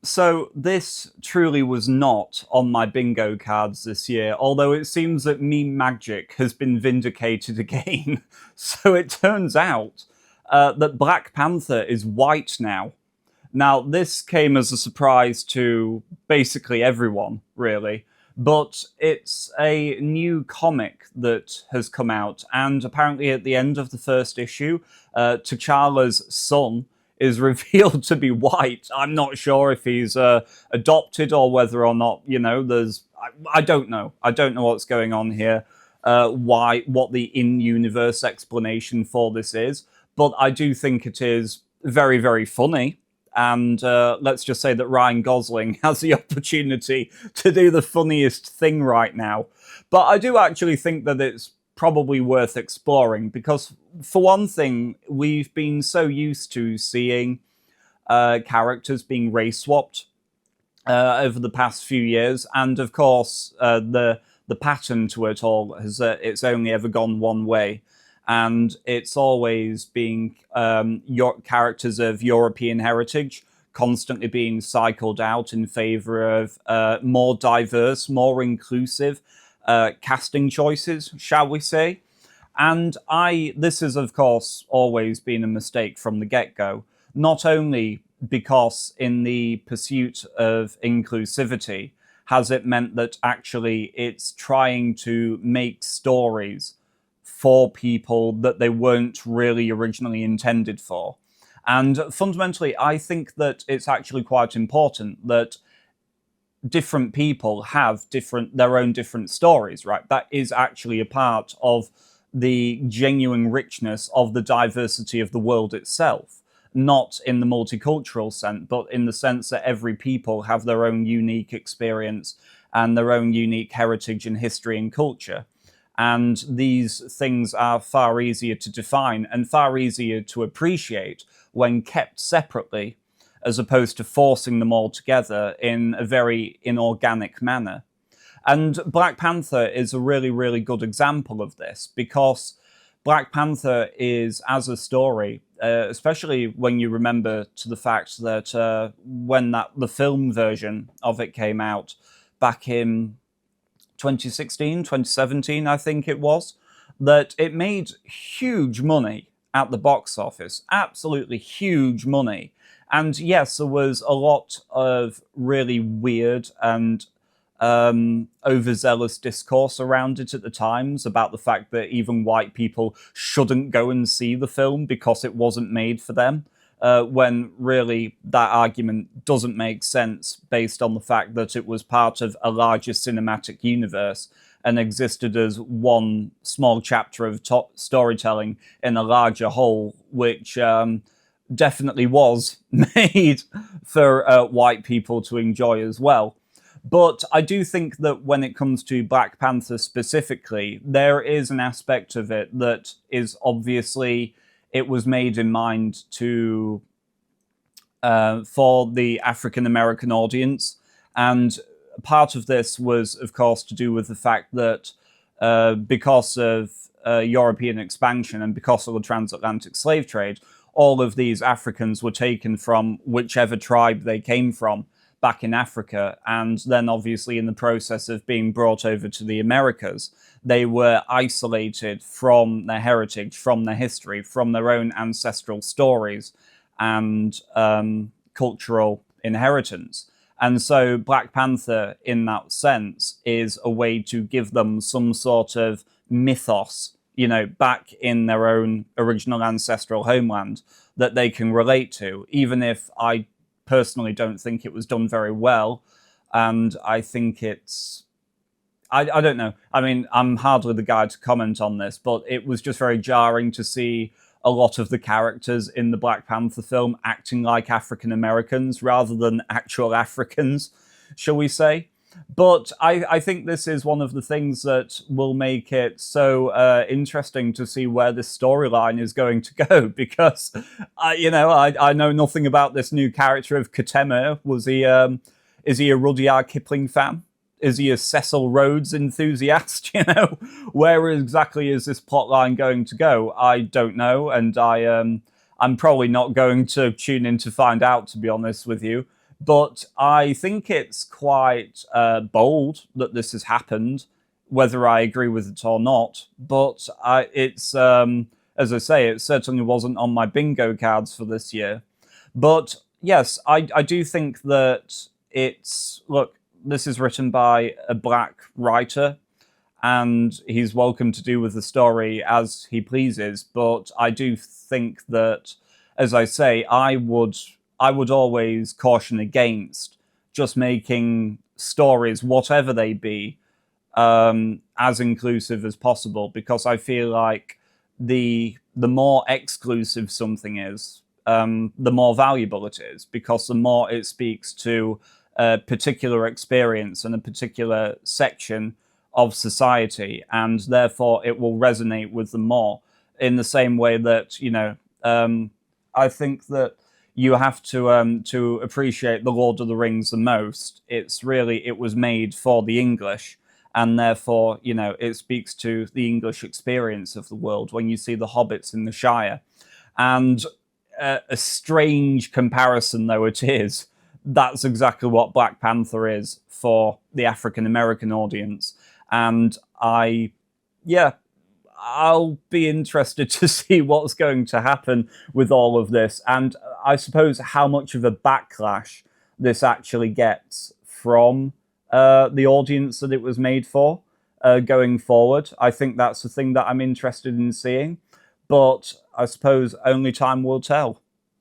So this truly was not on my bingo cards this year, although it seems that meme magic has been vindicated again. So it turns out that Black Panther is white now. Now, this came as a surprise to basically everyone, really, but it's a new comic that has come out, and apparently at the end of the first issue, T'Challa's son is revealed to be white. I'm not sure if he's adopted or whether or not, there's. I don't know. I don't know what's going on here, what the in-universe explanation for this is, but I do think it is very, very funny. And let's just say that Ryan Gosling has the opportunity to do the funniest thing right now. But I do actually think that it's probably worth exploring because, for one thing, we've been so used to seeing characters being race swapped over the past few years, and of course, the pattern to it all has it's only ever gone one way, and it's always being your characters of European heritage constantly being cycled out in favor of more diverse, more inclusive casting choices, shall we say. And this has, of course, always been a mistake from the get-go, not only because in the pursuit of inclusivity has it meant that actually it's trying to make stories for people that they weren't really originally intended for. And fundamentally, I think that it's actually quite important that different people have their own different stories, right? That is actually a part of the genuine richness of the diversity of the world itself, not in the multicultural sense, but in the sense that every people have their own unique experience and their own unique heritage and history and culture. And these things are far easier to define and far easier to appreciate when kept separately, as opposed to forcing them all together in a very inorganic manner. And Black Panther is a really, really good example of this because Black Panther is, as a story, especially when you remember to the fact that when the film version of it came out back in 2016, 2017, I think it was, that it made huge money at the box office, absolutely huge money. And yes, there was a lot of really weird and overzealous discourse around it at the times about the fact that even white people shouldn't go and see the film because it wasn't made for them. When really that argument doesn't make sense based on the fact that it was part of a larger cinematic universe and existed as one small chapter of storytelling in a larger whole, which definitely was made for white people to enjoy as well. But I do think that when it comes to Black Panther specifically, there is an aspect of it that is obviously it was made in mind to for the African American audience, and part of this was, of course, to do with the fact that because of European expansion and because of the transatlantic slave trade, all of these Africans were taken from whichever tribe they came from back in Africa, and then obviously in the process of being brought over to the Americas, they were isolated from their heritage, from their history, from their own ancestral stories and cultural inheritance. And so Black Panther, in that sense, is a way to give them some sort of mythos, back in their own original ancestral homeland that they can relate to, even if I personally don't think it was done very well. And I think I don't know. I mean, I'm hardly the guy to comment on this, but it was just very jarring to see a lot of the characters in the Black Panther film acting like African Americans rather than actual Africans, shall we say. But I think this is one of the things that will make it so interesting to see where this storyline is going to go, because I know nothing about this new character of Katema. Is he a Rudyard Kipling fan? Is he a Cecil Rhodes enthusiast? Where exactly is this plotline going to go? I don't know, and I'm probably not going to tune in to find out, to be honest with you, But I think it's quite bold that this has happened, whether I agree with it or not. But it's, as I say, it certainly wasn't on my bingo cards for this year. But yes, I do think that it's, look, this is written by a black writer, and he's welcome to do with the story as he pleases. But I do think that, as I say, I would always caution against just making stories, whatever they be, as inclusive as possible, because I feel like the more exclusive something is, the more valuable it is, because the more it speaks to a particular experience and a particular section of society, and therefore it will resonate with them more. In the same way that, I think that you have to appreciate the Lord of the Rings the most. It was made for the English, and therefore, it speaks to the English experience of the world when you see the hobbits in the Shire. And a strange comparison though it is, that's exactly what Black Panther is for the African American audience. And yeah, I'll be interested to see what's going to happen with all of this, and I suppose how much of a backlash this actually gets from the audience that it was made for going forward. I think that's the thing that I'm interested in seeing, but I suppose only time will tell.